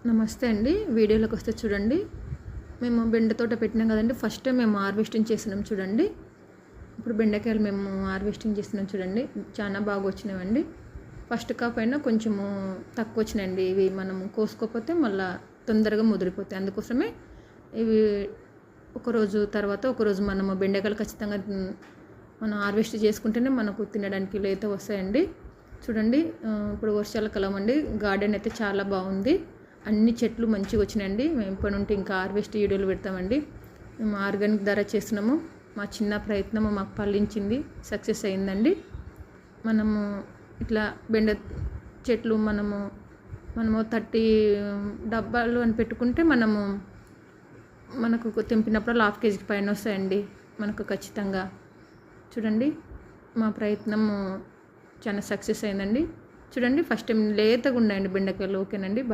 నమస్తే అండి. వీడియోలోకి వస్తే చూడండి, మేము బెండ తోట పెట్టినాం కదండి. ఫస్ట్ టైం మేము హార్వెస్టింగ్ చేస్తున్నాం చూడండి. ఇప్పుడు బెండకాయలు మేము హార్వెస్టింగ్ చేస్తున్నాం చూడండి. చాలా బాగా వచ్చినాయండి. ఫస్ట్ కాప్ అయినా కొంచెము తక్కువ వచ్చినాయండి. ఇవి మనం కోసుకోకపోతే మళ్ళీ తొందరగా ముదిరిపోతాయి. అందుకోసమే ఇవి ఒకరోజు తర్వాత ఒకరోజు మనము బెండకాయలు ఖచ్చితంగా మనం హార్వెస్ట్ చేసుకుంటేనే మనకు తినడానికి లేత వస్తాయండి. చూడండి, ఇప్పుడు వర్షాకాలం అండి. గార్డెన్ అయితే చాలా బాగుంది. అన్ని చెట్లు మంచిగా వచ్చినాయండి. మేము ఇప్పటి నుండి ఇంకా హార్వెస్ట్ వీడియోలు పెడతామండి. మేము ఆర్గానిక్ ధర చేస్తున్నాము. మా చిన్న ప్రయత్నము మాకు ఫలించింది, సక్సెస్ అయిందండి. మనము ఇట్లా బెండ చెట్లు మనము 30 డబ్బాలు అని పెట్టుకుంటే మనకు తెంపినప్పుడు ½ కేజీకి పైన వస్తాయండి మనకు ఖచ్చితంగా. చూడండి, మా ప్రయత్నము చాలా సక్సెస్ అయిందండి. చూడండి, ఫస్ట్ టైం లేతగా ఉన్నాయండి బెండకాయలు. ఓకేనండి.